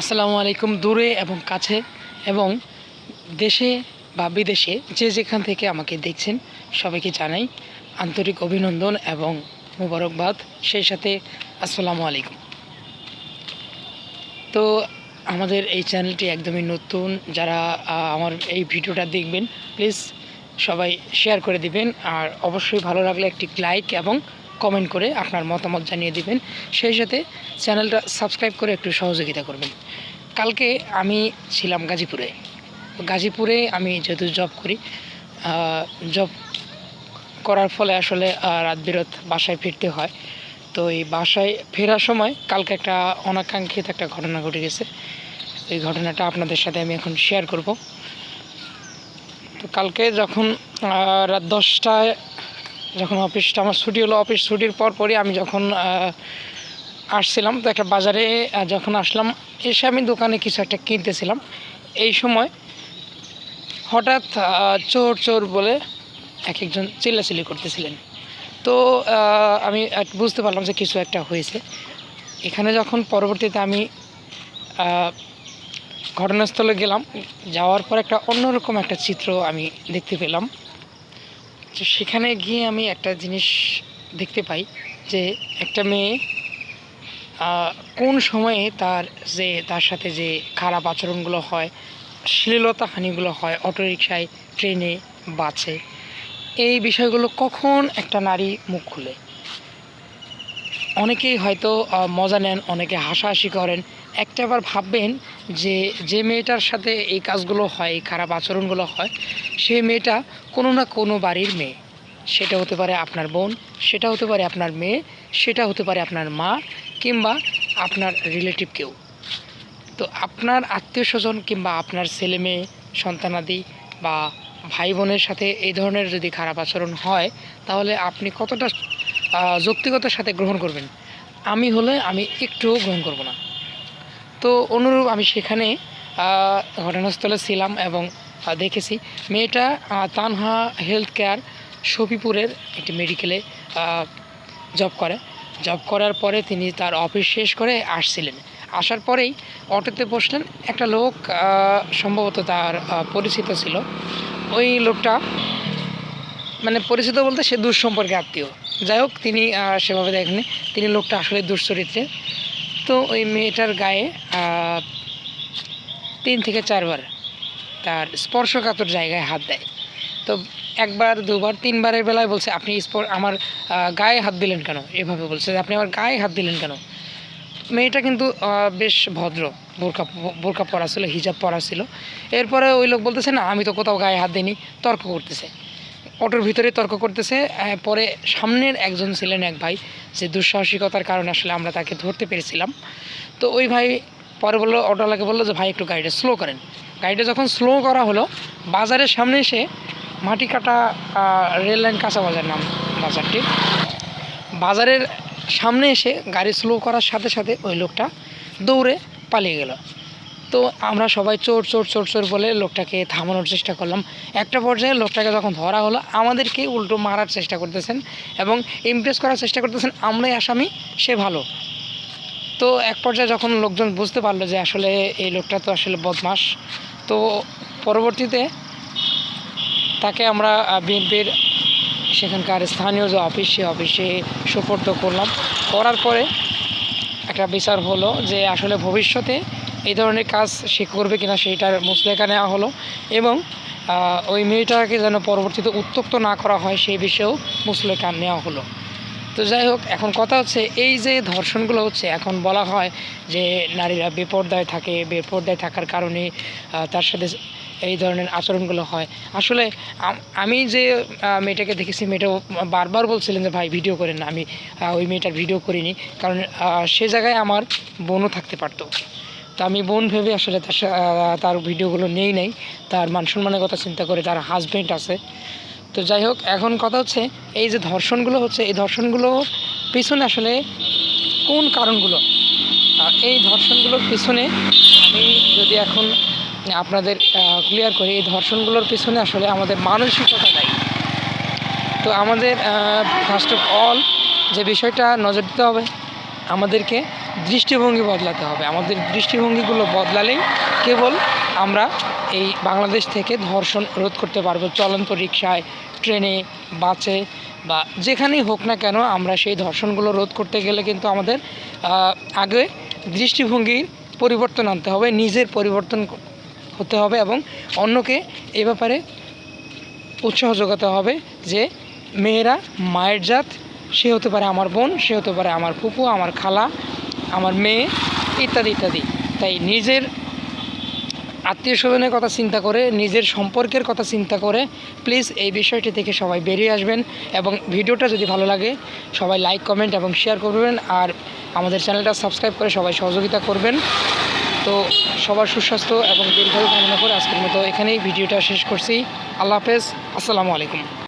আসসালামু আলাইকুম। দূরে এবং কাছে এবং দেশে বা বিদেশে যে যেখান থেকে আমাকে দেখছেন সবাইকে জানাই আন্তরিক অভিনন্দন এবং মোবারকবাদ, সেই সাথে আসসালামু আলাইকুম। তো আমাদের এই চ্যানেলটি একদমই নতুন, যারা আমার এই ভিডিওটা দেখবেন প্লিজ সবাই শেয়ার করে দিবেন, আর অবশ্যই ভালো লাগলে একটি লাইক এবং কমেন্ট করে আপনার মতামত জানিয়ে দিবেন, সেই সাথে চ্যানেলটা সাবস্ক্রাইব করে একটু সহযোগিতা করবেন। কালকে আমি ছিলাম গাজীপুরে আমি যেহেতু জব করি, জব করার ফলে আসলে রাত বিরত বাসায় ফিরতে হয়। তো এই বাসায় ফেরার সময় কালকে একটা অনাকাঙ্ক্ষিত একটা ঘটনা ঘটে গেছে। এই ঘটনাটা আপনাদের সাথে আমি এখন শেয়ার করব। তো কালকে যখন রাত 10টায় যখন অফিসটা আমার ছুটি হলো, অফিস ছুটির পরই আমি যখন আসছিলাম, তো একটা বাজারে যখন আসলাম, এসে আমি দোকানে কিছু একটা কিনতেছিলাম। এই সময় হঠাৎ চোর চোর বলে একজন চিল্লাচিল্লি করতেছিলেন। তো আমি বুঝতে পারলাম যে কিছু একটা হয়েছে। এখানে যখন পরবর্তীতে আমি ঘটনাস্থলে গেলাম, যাওয়ার পর একটা অন্যরকম একটা চিত্র আমি দেখতে পেলাম। তো সেখানে গিয়ে আমি একটা জিনিস দেখতে পাই যে একটা মেয়ে কোন সময়ে তার সাথে যে খারাপ আচরণগুলো হয়, শ্লীলতাহানিগুলো হয় অটোরিকশায়, ট্রেনে, বাসে, এই বিষয়গুলো কখন একটা নারী মুখ খুলে। অনেকেই হয়তো মজা নেন, অনেকে হাসাহাসি করেন। একটা আবার ভাববেন যে মেয়েটার সাথে এই কাজগুলো হয়, এই খারাপ আচরণগুলো হয়, সেই মেয়েটা কোনো না কোনো বাড়ির মেয়ে। সেটা হতে পারে আপনার বোন, সেটা হতে পারে আপনার মেয়ে, সেটা হতে পারে আপনার মা, কিংবা আপনার রিলেটিভ কেউ। তো আপনার আত্মীয় স্বজন কিংবা আপনার ছেলে মেয়ে সন্তানাদি বা ভাই বোনের সাথে এই ধরনের যদি খারাপ আচরণ হয়, তাহলে আপনি কতটা যৌক্তিকতার সাথে গ্রহণ করবেন? আমি হলে আমি একটুও গ্রহণ করব না। তো অনুরূপ আমি সেখানে ঘটনাস্থলে ছিলাম এবং দেখেছি মেয়েটা তানহা হেলথ কেয়ার শফিপুরের একটি মেডিকেলে জব করার পরে তিনি তার অফিস শেষ করে আসছিলেন। আসার পরেই অটোতে বসলেন। একটা লোক, সম্ভবত তার পরিচিত ছিল। ওই লোকটা, মানে পরিচিত বলতে সে দুঃসম্পর্কে আত্মীয়, যাই হোক, তিনি সেভাবে দেখেননি, তিনি লোকটা আসলে দুশ্চরিত্রের। তো ওই মেয়েটার গায়ে 3 থেকে 4 বার তার স্পর্শকাতর জায়গায় হাত দেয়। তো একবার, দুবার, তিনবারের বেলায় বলছে, আপনি আমার গায়ে হাত দিলেন কেন? এভাবে বলছে যে আপনি আমার গায়ে হাত দিলেন কেন? মেয়েটা কিন্তু বেশ ভদ্র, বোরকা পরা ছিল, হিজাব পরা ছিল। এরপরে ওই লোক বলতেছে, না আমি তো কোথাও গায়ে হাত দিইনি। তর্ক করতেছে, অটোর ভিতরে তর্ক করতেছে। পরে সামনের একজন ছিলেন, এক ভাই, যে দুঃসাহসিকতার কারণে আসলে আমরা তাকে ধরতে পেরেছিলাম। তো ওই ভাই পরে বললো, অটোওয়ালাকে বললো যে ভাই একটু গাড়িটা স্লো করেন। গাড়িটা যখন স্লো করা হলো, বাজারের সামনে এসে, মাটি কাটা রেল লাইন কাঁচা বাজার নাম বাজারটি, বাজারের সামনে এসে গাড়ি স্লো করার সাথে সাথে ওই লোকটা দৌড়ে পালিয়ে গেল। তো আমরা সবাই চোর চোর চোর চোর বলে লোকটাকে থামানোর চেষ্টা করলাম। একটা পর্যায়ে লোকটাকে যখন ধরা হলো, আমাদেরকে উল্টো মারার চেষ্টা করতেছেন এবং ইমপ্রেস করার চেষ্টা করতেছেন আমরাই আসামি, সে ভালো। তো এক পর্যায়ে যখন লোকজন বুঝতে পারলো যে আসলে এই লোকটা তো আসলে বদমাশ, তো পরবর্তীতে তাকে আমরা বিএনপির সেখানকার স্থানীয় যে অফিস, সে অফিসে সোপর্দ করলাম। করার পরে একটা বিচার হলো যে আসলে ভবিষ্যতে এই ধরনের কাজ সে করবে কিনা সেইটার মুচলেখা নেওয়া হলো, এবং ওই মেয়েটাকে যেন পরবর্তীতে উত্ত্যক্ত না করা হয় সেই বিষয়েও মুচলেখা নেওয়া হলো। তো যাই হোক, এখন কথা হচ্ছে এই যে ধর্ষণগুলো হচ্ছে, এখন বলা হয় যে নারীরা বেপরদায় থাকে, বেপরদায় থাকার কারণে তার সাথে এই ধরনের আচরণগুলো হয়। আসলে আমি যে মেয়েটাকে দেখেছি, মেয়েটাও বারবার বলছিলেন যে ভাই ভিডিও করেন না। আমি ওই মেয়েটার ভিডিও করিনি, কারণ সে জায়গায় আমার বোনও থাকতে পারতো। তো আমি বোন ভেবে আসলে তার ভিডিওগুলো নেই। তার মান সম্মানের কথা চিন্তা করে, তার হাজব্যান্ড আছে। তো যাই হোক, এখন কথা হচ্ছে এই যে ধর্ষণগুলো হচ্ছে, এই ধর্ষণগুলো পিছনে আসলে কোন কারণগুলো, এই ধর্ষণগুলোর পিছনে আমি যদি এখন আপনাদের ক্লিয়ার করি, এই ধর্ষণগুলোর পিছনে আসলে আমাদের মানসিকতা দায়ী। তো আমাদের ফার্স্ট অফ অল যে বিষয়টা নজর দিতে হবে, আমাদেরকে দৃষ্টিভঙ্গি বদলাতে হবে। আমাদের দৃষ্টিভঙ্গিগুলো বদলালেই কেবল আমরা এই বাংলাদেশ থেকে ধর্ষণ রোধ করতে পারবো। চলন্ত রিকশায়, ট্রেনে, বাসে বা যেখানেই হোক না কেন আমরা সেই ধর্ষণগুলো রোধ করতে গেলে কিন্তু আমাদের আগে দৃষ্টিভঙ্গির পরিবর্তন আনতে হবে, নিজের পরিবর্তন হতে হবে এবং অন্যকে এ ব্যাপারে উৎসাহ যোগাতে হবে যে মেয়েরা মায়ের জাত, সে হতে পারে আমার বোন, সে হতে পারে আমার ফুপু, আমার খালা, আমার মেয়ে ইত্যাদি ইত্যাদি। তাই নিজের আত্মীয় স্বজনের কথা চিন্তা করে, নিজের সম্পর্কের কথা চিন্তা করে প্লিজ এই বিষয়টি থেকে সবাই বেরিয়ে আসবেন এবং ভিডিওটা যদি ভালো লাগে সবাই লাইক, কমেন্ট এবং শেয়ার করবেন। আর আমাদের চ্যানেলটা সাবস্ক্রাইব করে সবাই সহযোগিতা করবেন। তো সবার সুস্বাস্থ্য এবং দীর্ঘায়ু কামনা করে আজকের মতো এখানেই ভিডিওটা শেষ করছি। আল্লাহ হাফেজ, আসসালামু আলাইকুম।